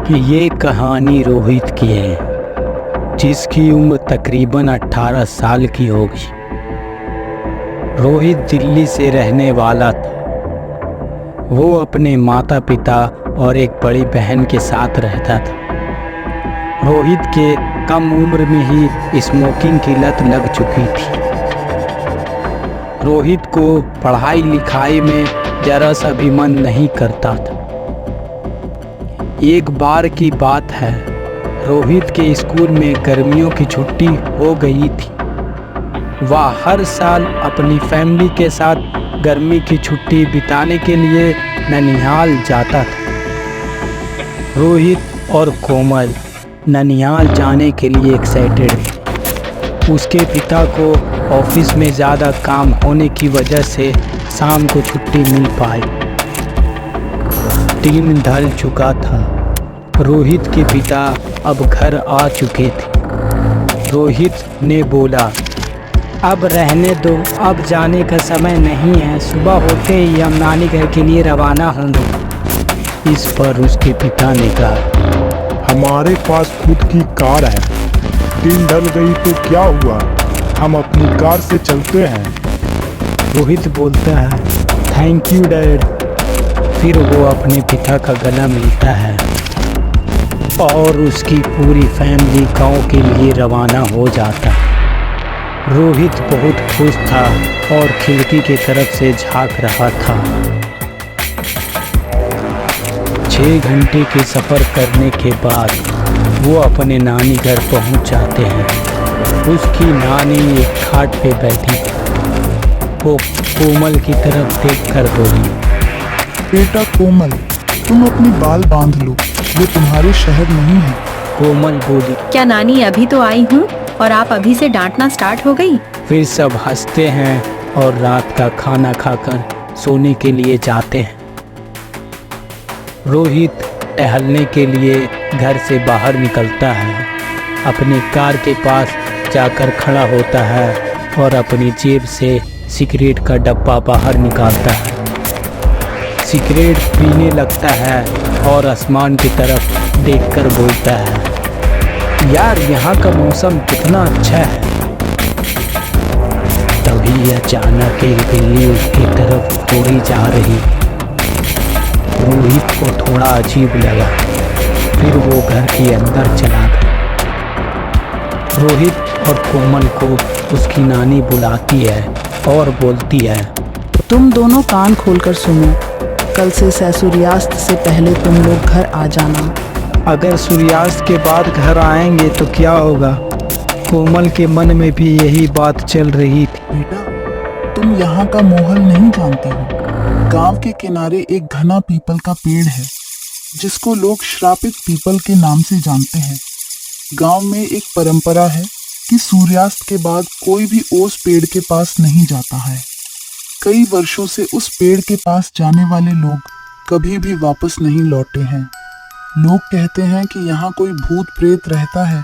ये कहानी रोहित की है, जिसकी उम्र तकरीबन 18 साल की होगी। रोहित दिल्ली से रहने वाला था। वो अपने माता पिता और एक बड़ी बहन के साथ रहता था। रोहित के कम उम्र में ही स्मोकिंग की लत लग चुकी थी। रोहित को पढ़ाई लिखाई में जरा सा भी मन नहीं करता था। एक बार की बात है, रोहित के स्कूल में गर्मियों की छुट्टी हो गई थी। वह हर साल अपनी फैमिली के साथ गर्मी की छुट्टी बिताने के लिए ननिहाल जाता था। रोहित और कोमल ननिहाल जाने के लिए एक्साइटेड थे। उसके पिता को ऑफिस में ज़्यादा काम होने की वजह से शाम को छुट्टी मिल पाई। दिन ढल चुका था। रोहित के पिता अब घर आ चुके थे। रोहित ने बोला, अब रहने दो, अब जाने का समय नहीं है। सुबह होते ही हम नानी घर के लिए रवाना होंगे। इस पर उसके पिता ने कहा, हमारे पास खुद की कार है। दिन ढल गई तो क्या हुआ, हम अपनी कार से चलते हैं। रोहित बोलता है, थैंक यू डैड। फिर वो अपने पिता का गला मिलता है और उसकी पूरी फैमिली गांव के लिए रवाना हो जाता। रोहित बहुत खुश था और खिड़की की तरफ से झांक रहा था। 6 घंटे के सफ़र करने के बाद वो अपने नानी घर पहुंच जाते हैं। उसकी नानी एक खाट पे बैठी थी। वो कोमल की तरफ देखकर बोली, बेटा कोमल, तुम अपनी बाल बांध लो, ये तुम्हारे शहर नहीं है। कोमल बोली, क्या नानी अभी तो आई हूँ और आप अभी से डांटना स्टार्ट हो गई। फिर सब हंसते हैं और रात का खाना खाकर सोने के लिए जाते हैं। रोहित टहलने के लिए घर से बाहर निकलता है। अपनी कार के पास जाकर खड़ा होता है और अपनी जेब से सिगरेट का डब्बा बाहर निकालता है। सिगरेट पीने लगता है और आसमान की तरफ देखकर बोलता है, यार यहाँ का मौसम कितना अच्छा है। तभी अचानक एक बिल्ली उसकी तरफ दौड़ी जा रही। रोहित को थोड़ा अजीब लगा। फिर वो घर के अंदर चला गया। रोहित और कोमल को उसकी नानी बुलाती है और बोलती है, तुम दोनों कान खोलकर सुनो, कल से सूर्यास्त से पहले तुम लोग घर आ जाना। अगर सूर्यास्त के बाद घर आएंगे तो क्या होगा। कोमल के मन में भी यही बात चल रही थी। बेटा, तुम यहाँ का माहौल नहीं जानते हो। गांव के किनारे एक घना पीपल का पेड़ है, जिसको लोग श्रापित पीपल के नाम से जानते हैं। गांव में एक परंपरा है कि सूर्यास्त के बाद कोई भी उस पेड़ के पास नहीं जाता है। कई वर्षों से उस पेड़ के पास जाने वाले लोग कभी भी वापस नहीं लौटे हैं। लोग कहते हैं कि यहाँ कोई भूत प्रेत रहता है।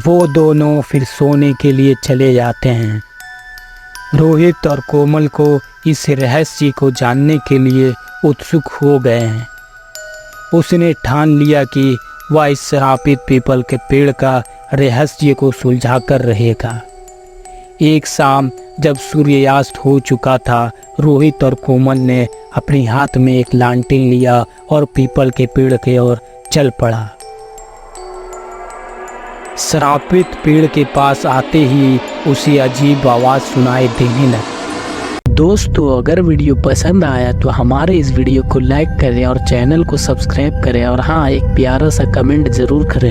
वो दोनों फिर सोने के लिए चले जाते हैं। रोहित और कोमल को इस रहस्य को जानने के लिए उत्सुक हो गए हैं। उसने ठान लिया कि वह इस श्रापित पीपल के पेड़ का रहस्य को सुलझा कर रहेगा। एक शाम जब सूर्यास्त हो चुका था, रोहित और कोमल ने अपने हाथ में एक लालटेन लिया और पीपल के पेड़ की ओर चल पड़ा। श्रापित पेड़ के पास आते ही उसे अजीब आवाज़ सुनाई देने लगी। दोस्तों, अगर वीडियो पसंद आया तो हमारे इस वीडियो को लाइक करें और चैनल को सब्सक्राइब करें और हाँ, एक प्यारा सा कमेंट ज़रूर करें।